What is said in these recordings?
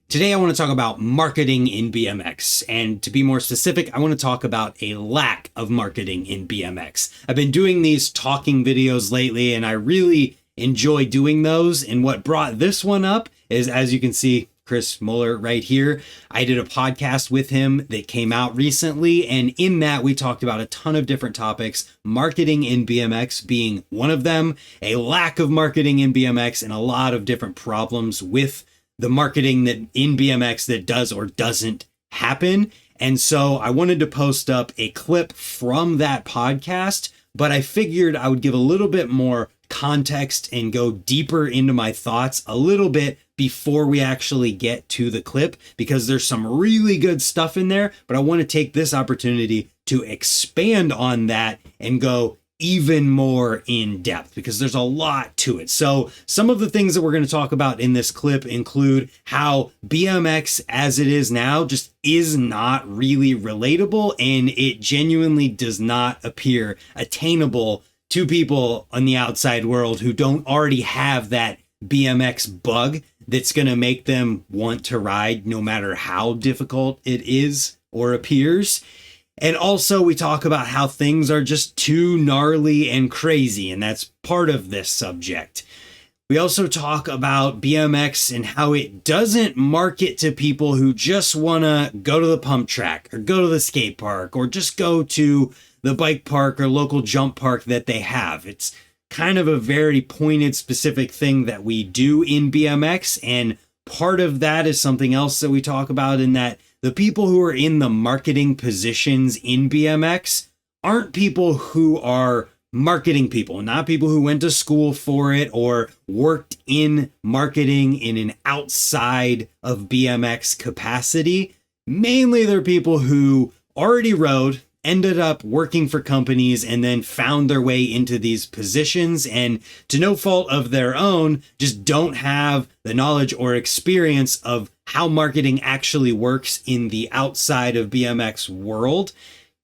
Today I want to talk about marketing in BMX, and to be more specific, I want to talk about a lack of marketing in BMX. I've been doing these talking videos lately, and I really enjoy doing those, and what brought this one up is, as you can see, Chris Muller right here. I did a podcast with him that came out recently, and in that we talked about a ton of different topics, marketing in BMX being one of them, a lack of marketing in BMX, and a lot of different problems with the marketing that in BMX that does or doesn't happen. And so I wanted to post up a clip from that podcast, but I figured I would give a little bit more context and go deeper into my thoughts a little bit before we actually get to the clip, because there's some really good stuff in there, but I want to take this opportunity to expand on that and go even more in depth because there's a lot to it. So some of the things that we're going to talk about in this clip include how BMX as it is now just is not really relatable, and it genuinely does not appear attainable to people on the outside world who don't already have that BMX bug that's going to make them want to ride no matter how difficult it is or appears. And also we talk about how things are just too gnarly and crazy, and that's part of this subject. We also talk about BMX and how it doesn't market to people who just want to go to the pump track or go to the skate park or just go to the bike park or local jump park that they have. It's kind of a very pointed, specific thing that we do in BMX, and part of that is something else that we talk about, in that the people who are in the marketing positions in BMX aren't people who are marketing people, not people who went to school for it or worked in marketing in an outside of BMX capacity. Mainly they're people who already rode, ended up working for companies, and then found their way into these positions, and to no fault of their own, just don't have the knowledge or experience of how marketing actually works in the outside of BMX world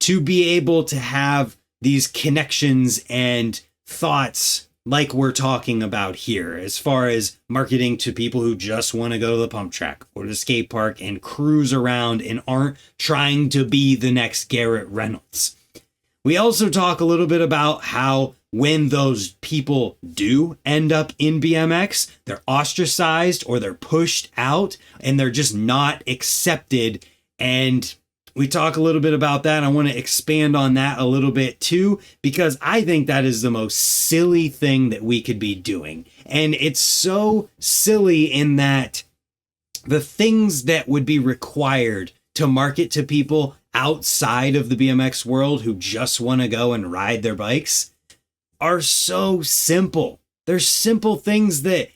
to be able to have these connections and thoughts like we're talking about here, as far as marketing to people who just want to go to the pump track or the skate park and cruise around and aren't trying to be the next Garrett Reynolds. We also talk a little bit about how when those people do end up in BMX, they're ostracized or they're pushed out and they're just not accepted. And we talk a little bit about that. I want to expand on that a little bit too, because I think that is the most silly thing that we could be doing. And it's so silly in that the things that would be required to market to people outside of the BMX world who just want to go and ride their bikes are so simple. They're simple things that,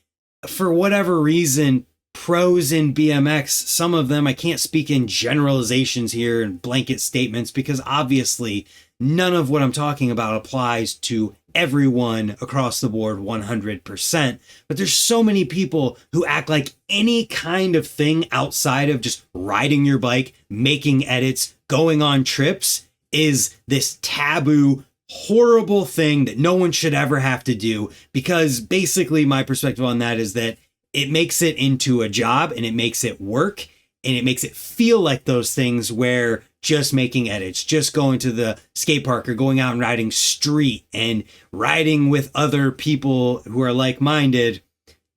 for whatever reason, pros in BMX, some of them, I can't speak in generalizations here and blanket statements, because obviously none of what I'm talking about applies to everyone across the board 100%. But there's so many people who act like any kind of thing outside of just riding your bike, making edits, going on trips is this taboo, horrible thing that no one should ever have to do, because basically my perspective on that is that it makes it into a job and it makes it work and it makes it feel like those things where just making edits, just going to the skate park or going out and riding street and riding with other people who are like-minded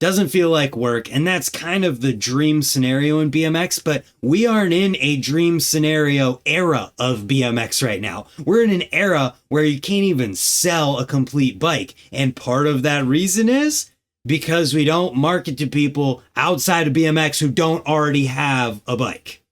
doesn't feel like work. And that's kind of the dream scenario in BMX, but we aren't in a dream scenario era of BMX right now. We're in an era where you can't even sell a complete bike. And part of that reason is because we don't market to people outside of BMX who don't already have a bike.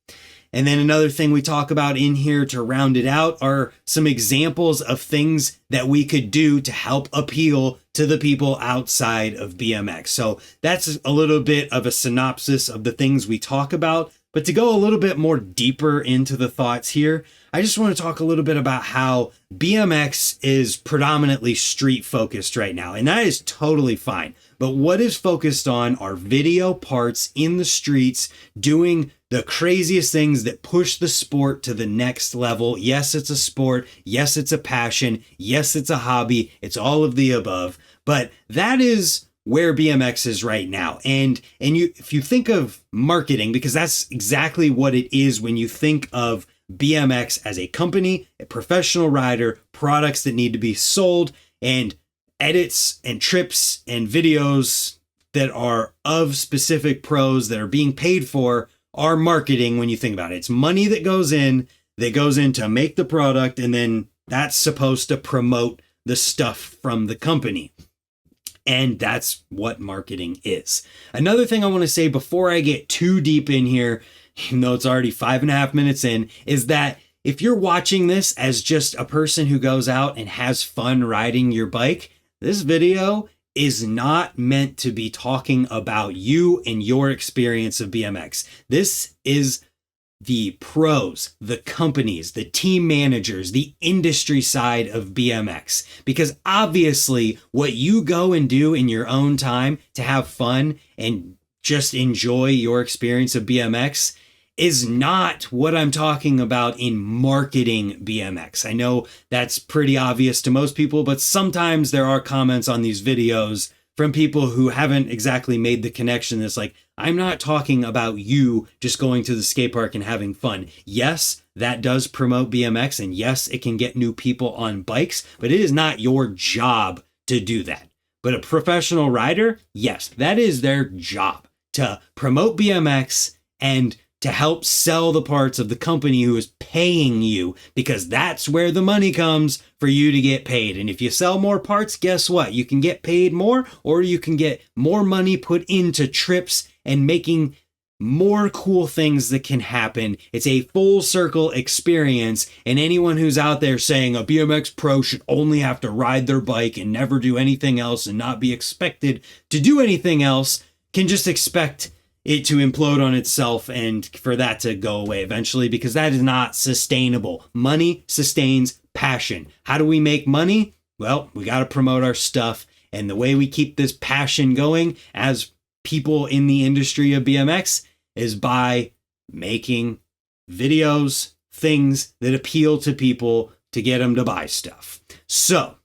And then another thing we talk about in here to round it out are some examples of things that we could do to help appeal to the people outside of BMX. So that's a little bit of a synopsis of the things we talk about. But to go a little bit more deeper into the thoughts here, I just want to talk a little bit about how BMX is predominantly street focused right now. And that is totally fine. But what is focused on are video parts in the streets doing the craziest things that push the sport to the next level. Yes, it's a sport. Yes, it's a passion. Yes, it's a hobby. It's all of the above. But that is where BMX is right now. And if you think of marketing, because that's exactly what it is when you think of BMX as a company, a professional rider, products that need to be sold, and edits and trips and videos that are of specific pros that are being paid for are marketing. When you think about it, it's money that goes in to make the product, and then that's supposed to promote the stuff from the company. And that's what marketing is. Another thing I want to say before I get too deep in here, even though it's already 5.5 minutes in, is that if you're watching this as just a person who goes out and has fun riding your bike, this video is not meant to be talking about you and your experience of BMX. This is the pros, the companies, the team managers, the industry side of BMX. Because obviously what you go and do in your own time to have fun and just enjoy your experience of BMX is not what I'm talking about in marketing BMX. I know that's pretty obvious to most people, but sometimes there are comments on these videos from people who haven't exactly made the connection. That's like, I'm not talking about you just going to the skate park and having fun. Yes, that does promote BMX, and yes, it can get new people on bikes, but it is not your job to do that. But a professional rider, yes, that is their job, to promote BMX and to help sell the parts of the company who is paying you, because that's where the money comes for you to get paid. And if you sell more parts, guess what? You can get paid more, or you can get more money put into trips and making more cool things that can happen. It's a full circle experience. And anyone who's out there saying a BMX pro should only have to ride their bike and never do anything else and not be expected to do anything else can just expect it to implode on itself and for that to go away eventually, because that is not sustainable. Money sustains passion. How do we make money? Well, we got to promote our stuff. And the way we keep this passion going as people in the industry of BMX is by making videos, things that appeal to people to get them to buy stuff. So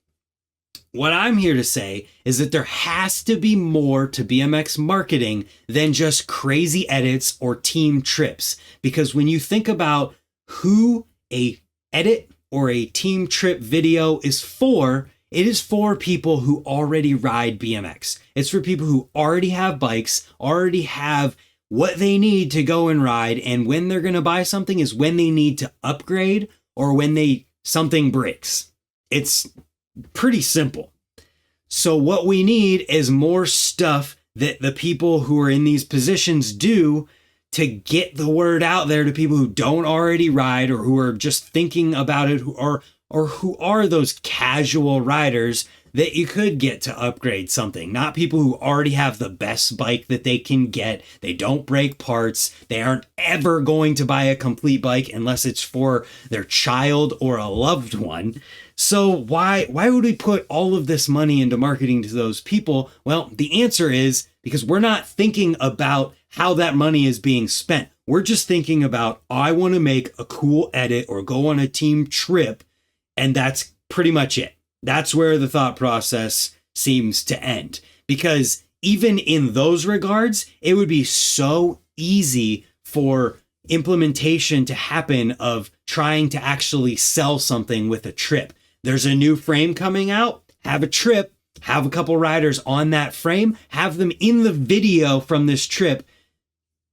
what I'm here to say is that there has to be more to BMX marketing than just crazy edits or team trips. Because when you think about who a edit or a team trip video is for, it is for people who already ride BMX. It's for people who already have bikes, already have what they need to go and ride. And when they're going to buy something is when they need to upgrade or when something breaks. It's pretty simple. So what we need is more stuff that the people who are in these positions do to get the word out there to people who don't already ride or who are just thinking about it, or who are those casual riders that you could get to upgrade something. Not people who already have the best bike that they can get. They don't break parts. They aren't ever going to buy a complete bike unless it's for their child or a loved one. So why would we put all of this money into marketing to those people? Well, the answer is because we're not thinking about how that money is being spent. We're just thinking about, I want to make a cool edit or go on a team trip, and that's pretty much it. That's where the thought process seems to end. Because even in those regards, it would be so easy for implementation to happen of trying to actually sell something with a trip. There's a new frame coming out, have a trip, have a couple riders on that frame, have them in the video from this trip,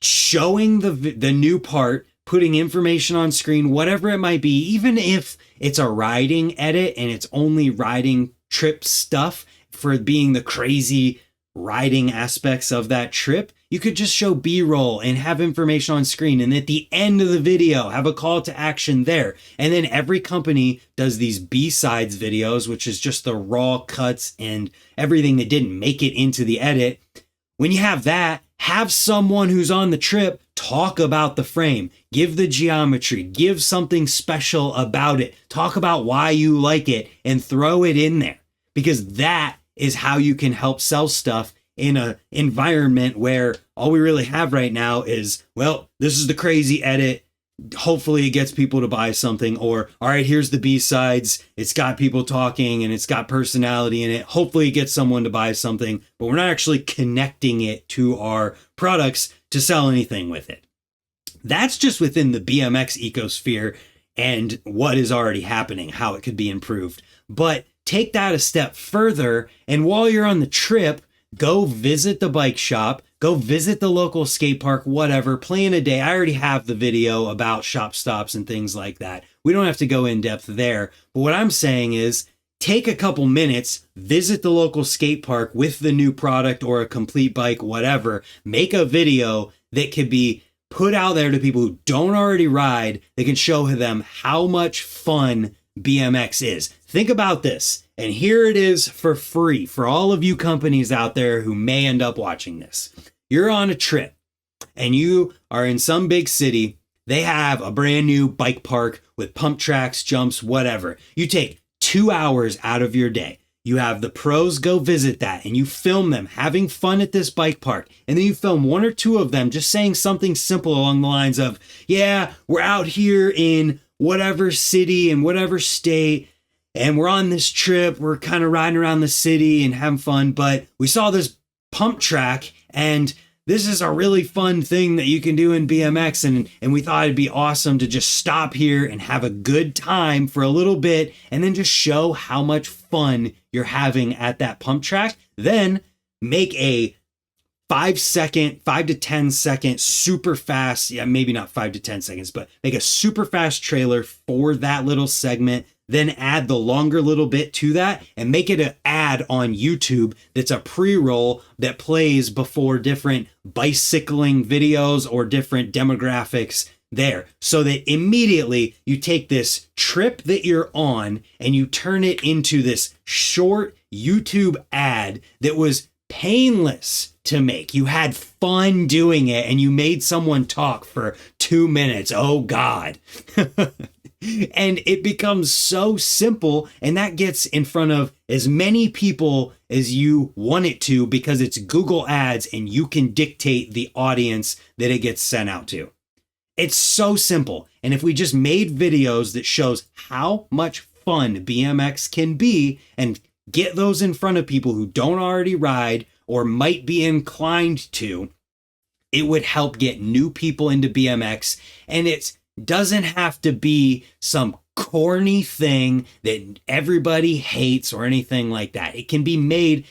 showing the new part, putting information on screen, whatever it might be, even if it's a riding edit and it's only riding trip stuff for being the crazy riding aspects of that trip, you could just show B-roll and have information on screen. And at the end of the video, have a call to action there. And then every company does these B-sides videos, which is just the raw cuts and everything that didn't make it into the edit. When you have that, have someone who's on the trip talk about the frame, give the geometry, give something special about it, talk about why you like it, and throw it in there. Because that is how you can help sell stuff in an environment where all we really have right now is, well, this is the crazy edit. hopefully it gets people to buy something. Or, all right, here's the B-sides. It's got people talking and it's got personality in it. Hopefully it gets someone to buy something, but we're not actually connecting it to our products to sell anything with it. That's just within the BMX ecosphere and what is already happening, how it could be improved. But take that a step further, and while you're on the trip, go visit the bike shop, go visit the local skate park, whatever, plan a day. I already have the video about shop stops and things like that. We don't have to go in depth there. But what I'm saying is take a couple minutes, visit the local skate park with the new product or a complete bike, whatever. Make a video that could be put out there to people who don't already ride. They can show them how much fun BMX is. Think about this. And here it is for free for all of you companies out there who may end up watching this. You're on a trip and you are in some big city. They have a brand new bike park with pump tracks, jumps, whatever. You take 2 hours out of your day. You have the pros go visit that and you film them having fun at this bike park. And then you film 1 or 2 of them just saying something simple along the lines of, yeah, we're out here in whatever city and whatever state, and we're on this trip. We're kind of riding around the city and having fun, but we saw this pump track and this is a really fun thing that you can do in BMX. And we thought it'd be awesome to just stop here and have a good time for a little bit and then just show how much fun you're having at that pump track. Then make a 5 to 10 second super fast, yeah, maybe not 5 to 10 seconds, but make a super fast trailer for that little segment. Then add the longer little bit to that and make it an ad on YouTube that's a pre-roll that plays before different bicycling videos or different demographics there. So that immediately you take this trip that you're on and you turn it into this short YouTube ad that was painless to make. You had fun doing it and you made someone talk for 2 minutes. Oh God. And it becomes so simple, and that gets in front of as many people as you want it to because it's Google Ads and you can dictate the audience that it gets sent out to. It's so simple. And if we just made videos that shows how much fun BMX can be and get those in front of people who don't already ride or might be inclined to, it would help get new people into BMX. And it doesn't have to be some corny thing that everybody hates or anything like that. It can be made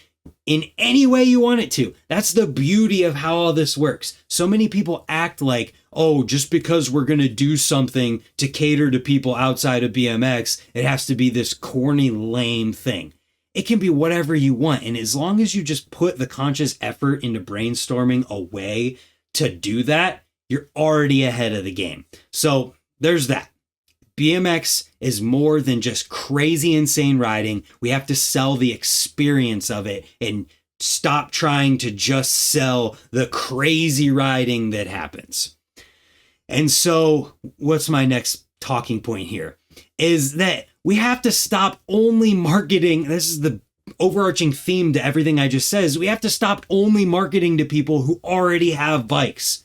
in any way you want it to. That's the beauty of how all this works. So many people act like, oh, just because we're going to do something to cater to people outside of BMX, it has to be this corny, lame thing. It can be whatever you want. And as long as you just put the conscious effort into brainstorming a way to do that, you're already ahead of the game. So there's that. BMX is more than just crazy, insane riding. We have to sell the experience of it and stop trying to just sell the crazy riding that happens. And so what's my next talking point here is that we have to stop only marketing. This is the overarching theme to everything I just said, is we have to stop only marketing to people who already have bikes.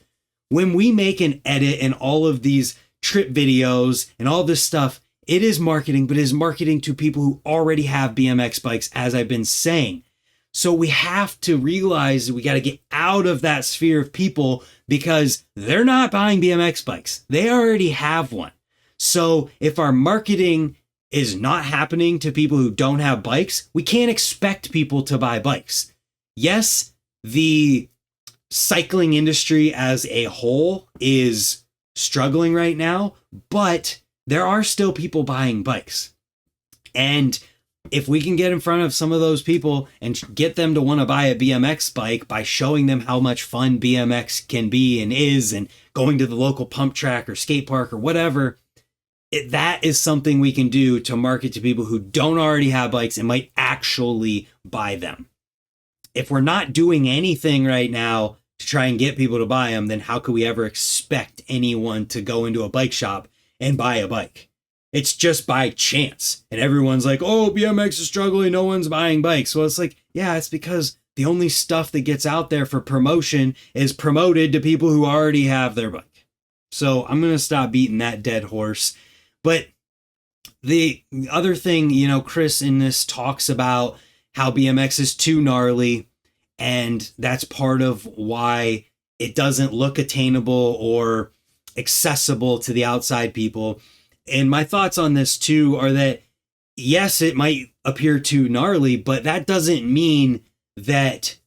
When we make an edit and all of these trip videos and all this stuff, it is marketing, but it is marketing to people who already have BMX bikes, as I've been saying. So we have to realize that we got to get out of that sphere of people because they're not buying BMX bikes. They already have one. So if our marketing is not happening to people who don't have bikes, we can't expect people to buy bikes. Yes, the cycling industry as a whole is struggling right now, but there are still people buying bikes. And if we can get in front of some of those people and get them to want to buy a BMX bike by showing them how much fun BMX can be and is, and going to the local pump track or skate park or whatever, that is something we can do to market to people who don't already have bikes and might actually buy them. If we're not doing anything right now to try and get people to buy them, then how could we ever expect anyone to go into a bike shop and buy a bike? It's just by chance. And everyone's like, oh, BMX is struggling, no one's buying bikes. Well, it's like, yeah, it's because the only stuff that gets out there for promotion is promoted to people who already have their bike. So I'm going to stop beating that dead horse. But the other thing, Chris in this talks about how BMX is too gnarly, and that's part of why it doesn't look attainable or accessible to the outside people. And my thoughts on this too are that, yes, it might appear too gnarly, but that doesn't mean that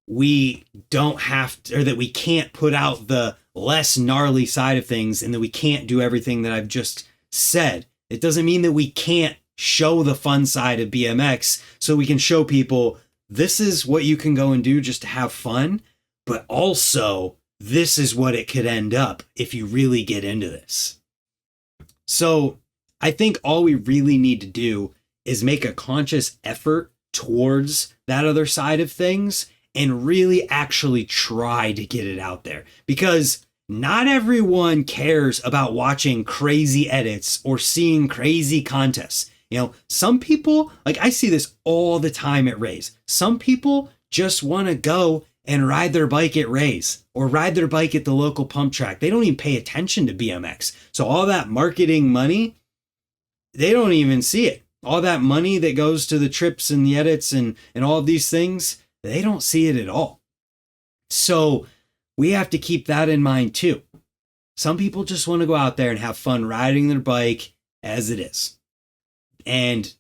we don't have to, or that we can't put out the less gnarly side of things and that we can't do everything that I've just said. It doesn't mean that we can't show the fun side of BMX so we can show people this is what you can go and do just to have fun, but also this is what it could end up if you really get into this. So I think all we really need to do is make a conscious effort towards that other side of things and really actually try to get it out there, because not everyone cares about watching crazy edits or seeing crazy contests. Some people, like I see this all the time at Rays. Some people just want to go and ride their bike at Rays or ride their bike at the local pump track. They don't even pay attention to BMX. So all that marketing money, they don't even see it. All that money that goes to the trips and the edits and all of these things, they don't see it at all. So we have to keep that in mind too. Some people just want to go out there and have fun riding their bike as it is. And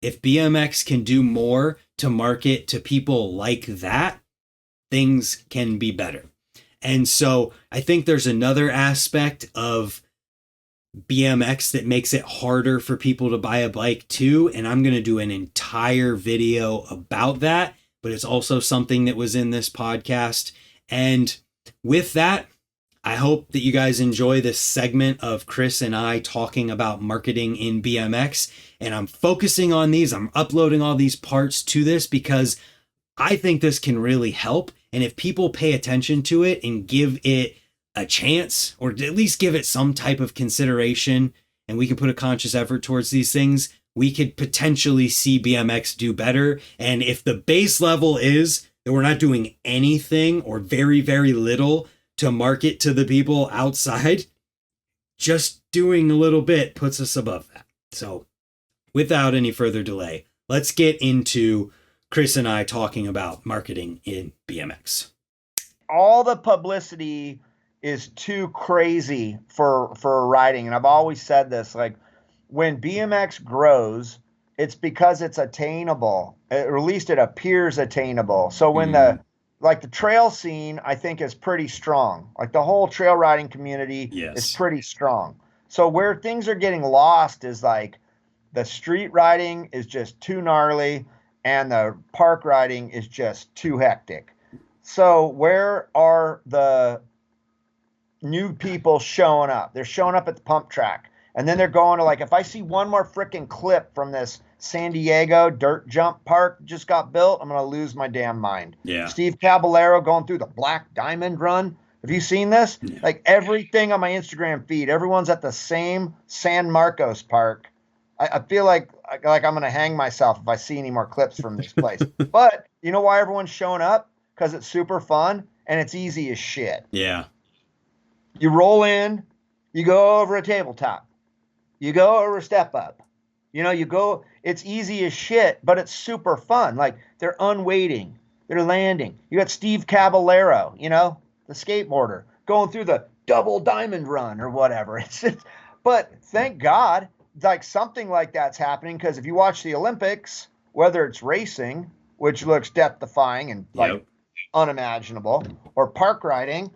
if BMX can do more to market to people like that, things can be better. And so I think there's another aspect of BMX that makes it harder for people to buy a bike too. And I'm going to do an entire video about that, but it's also something that was in this podcast. And with that, I hope that you guys enjoy this segment of Chris and I talking about marketing in BMX. And I'm focusing on these. I'm uploading all these parts to this because I think this can really help. And if people pay attention to it and give it a chance, or at least give it some type of consideration, and we can put a conscious effort towards these things, we could potentially see BMX do better. And if the base level is that we're not doing anything or very, very little to market to the people outside, just doing a little bit puts us above that. So without any further delay, let's get into Chris and I talking about marketing in BMX. All the publicity is too crazy for riding. And I've always said this, like when BMX grows, it's because it's attainable, or at least it appears attainable. So when the trail scene, I think, is pretty strong. Like the whole trail riding community is pretty strong. So where things are getting lost is like the street riding is just too gnarly and the park riding is just too hectic. So where are the new people showing up? They're showing up at the pump track. And then they're going to, like, if I see one more freaking clip from this San Diego dirt jump park just got built, I'm going to lose my damn mind. Yeah. Steve Caballero going through the Black Diamond Run. Have you seen this? Yeah. Like everything on my Instagram feed, everyone's at the same San Marcos park. I feel like I'm going to hang myself if I see any more clips from this place. But you know why everyone's showing up? Because it's super fun and it's easy as shit. Yeah. You roll in, you go over a tabletop. You go over a step up, it's easy as shit, but it's super fun. Like they're unweighting, they're landing. You got Steve Caballero, the skateboarder going through the double diamond run or whatever. But thank God, like something like that's happening. Cause if you watch the Olympics, whether it's racing, which looks death defying and like unimaginable, or park riding,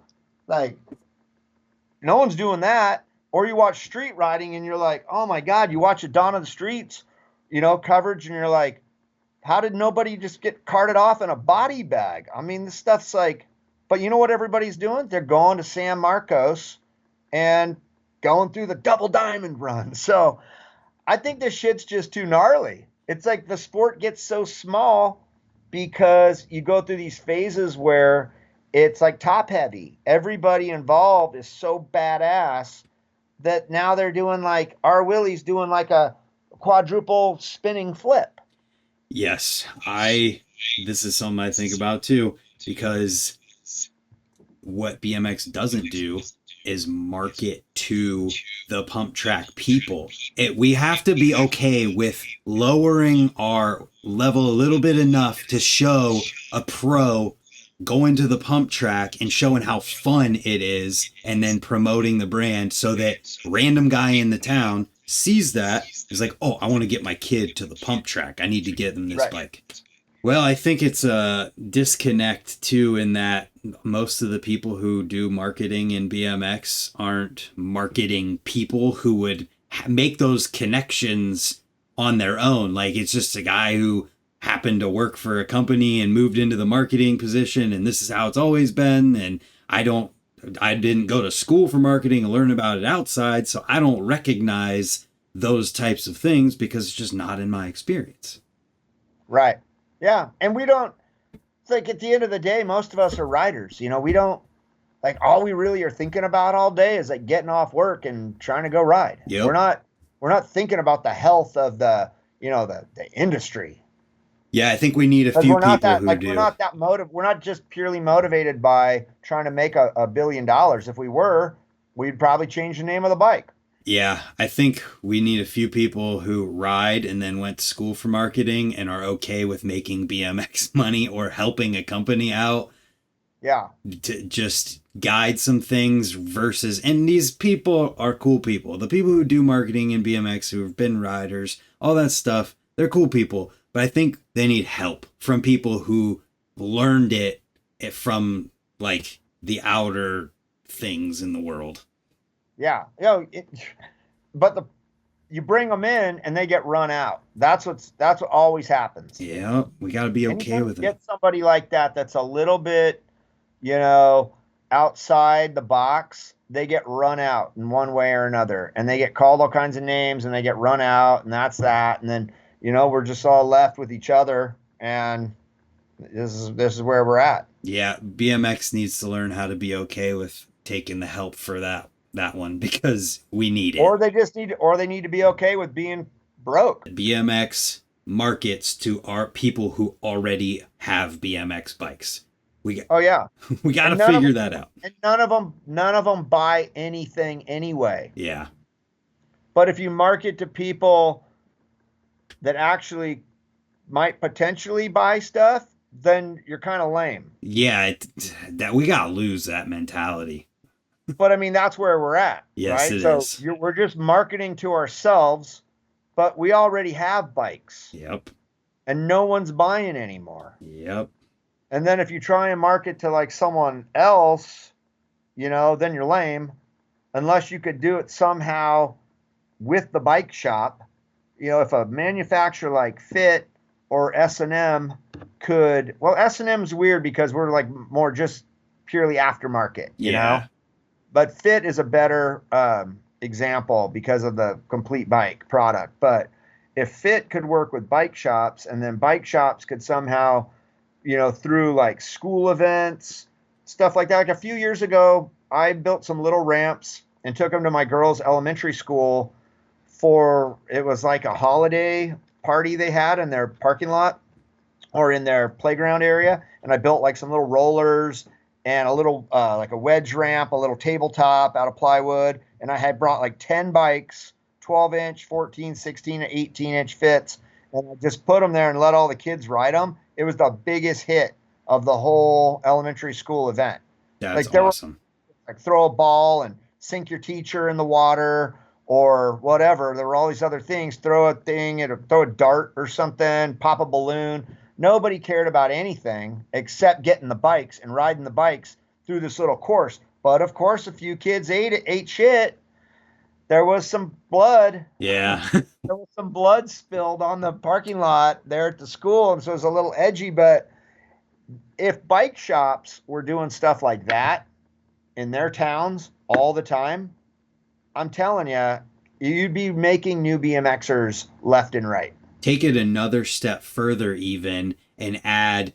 like no one's doing that. Or you watch street riding and you're like, oh my God, you watch a Dawn of the Streets, coverage, and you're like, how did nobody just get carted off in a body bag? I mean, this stuff's like, but you know what everybody's doing? They're going to San Marcos and going through the double diamond run. So I think this shit's just too gnarly. It's like the sport gets so small because you go through these phases where it's like top heavy. Everybody involved is so badass that now they're doing like R. Willie's doing like a quadruple spinning flip. Yes, this is something I think about too, because what BMX doesn't do is market to the pump track people. We have to be okay with lowering our level a little bit enough to show a pro going to the pump track and showing how fun it is, and then promoting the brand so that random guy in the town sees that, is like, oh, I want to get my kid to the pump track. I need to get them this bike. Well, I think it's a disconnect too, in that most of the people who do marketing in BMX aren't marketing people who would make those connections on their own. Like, it's just a guy who happened to work for a company and moved into the marketing position, and this is how it's always been. And I didn't go to school for marketing and learn about it outside, so I don't recognize those types of things because it's just not in my experience. Right. Yeah. And we don't, it's like, at the end of the day, most of us are riders. You know, we don't, like, all we really are thinking about all day is like getting off work and trying to go ride. Yep. We're not thinking about the health of the industry. Yeah, I think we need a few people who do. We're not that we're not just purely motivated by trying to make $1 billion. If we were, we'd probably change the name of the bike. Yeah, I think we need a few people who ride and then went to school for marketing and are okay with making BMX money or helping a company out. Yeah. To just guide some things versus, and these people are cool people. The people who do marketing in BMX, who have been riders, all that stuff, they're cool people. But I think they need help from people who learned it from, like, the outer things in the world. Yeah. You bring them in and they get run out. That's what always happens. Yeah. We got to be okay with it. Get somebody like that that's a little bit, outside the box. They get run out in one way or another, and they get called all kinds of names, and they get run out, and that's that. And then, we're just all left with each other, and this is where we're at. Yeah, BMX needs to learn how to be okay with taking the help for that one, because we need it. Or they need to be okay with being broke. BMX markets to our people who already have BMX bikes. We got to figure that out. And none of them buy anything anyway. Yeah. But if you market to people that actually might potentially buy stuff, then you're kind of lame. Yeah, that we got to lose that mentality. But I mean, that's where we're at. Yes, right? It is. We're just marketing to ourselves, but we already have bikes. Yep. And no one's buying anymore. Yep. And then if you try and market to like someone else, then you're lame, unless you could do it somehow with the bike shop. If a manufacturer like Fit or S&M could, well, S&M's weird because we're like more just purely aftermarket, you know? But Fit is a better example because of the complete bike product. But if Fit could work with bike shops, and then bike shops could somehow, through like school events, stuff like that. Like a few years ago, I built some little ramps and took them to my girls' elementary school it was like a holiday party they had in their parking lot or in their playground area. And I built like some little rollers and a little, like a wedge ramp, a little tabletop out of plywood. And I had brought like 10 bikes, 12-inch, 14, 16, and 18-inch fits. And I just put them there and let all the kids ride them. It was the biggest hit of the whole elementary school event. That's awesome. Like throw a ball and sink your teacher in the water or whatever. There were all these other things. Throw a thing, throw a dart or something, pop a balloon. Nobody cared about anything except getting the bikes and riding the bikes through this little course. But of course, a few kids ate shit. There was some blood. Yeah. There was some blood spilled on the parking lot there at the school. And so it was a little edgy. But if bike shops were doing stuff like that in their towns all the time, I'm telling you, you'd be making new BMXers left and right. Take it another step further even and add,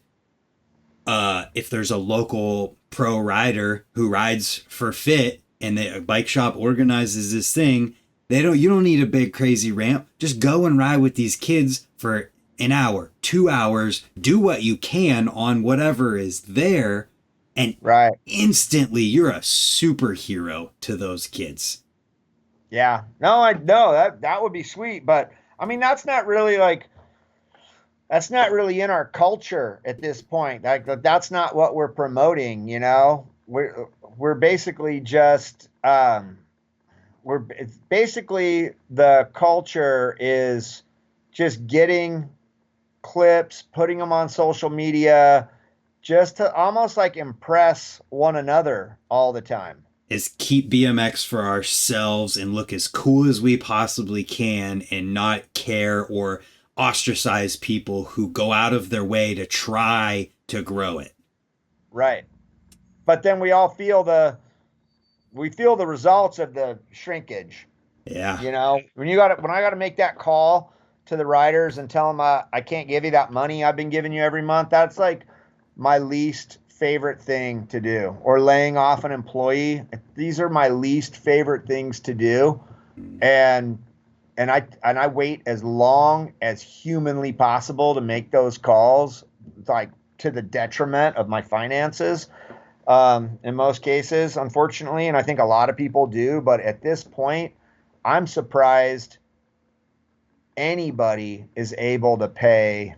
if there's a local pro rider who rides for Fit and the bike shop organizes this thing, you don't need a big crazy ramp. Just go and ride with these kids for an hour, 2 hours, do what you can on whatever is there, And Right. instantly you're a superhero to those kids. Yeah. No, I no, that would be sweet, but I mean that's not really in our culture at this point. Like that's not what we're promoting, you know. We're basically just it's basically the culture is just getting clips, putting them on social media, just to almost like impress one another all the time. Is keep BMX for ourselves and look as cool as we possibly can and not care or ostracize people who go out of their way to try to grow it. Right. But then we all feel the results of the shrinkage. Yeah. You know, when I got to make that call to the riders and tell them I can't give you that money I've been giving you every month, that's like my least favorite thing to do. Or laying off an employee. These are my least favorite things to do. And I wait as long as humanly possible to make those calls, like to the detriment of my finances. In most cases, unfortunately, and I think a lot of people do. But at this point, I'm surprised anybody is able to pay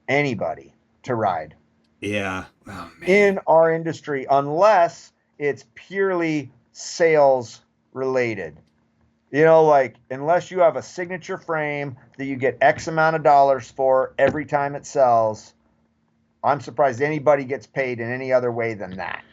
anybody to ride Yeah. Oh, man. in our industry unless it's purely sales related. You know, like unless you have a signature frame that you get X amount of dollars for every time it sells, I'm surprised anybody gets paid in any other way than that.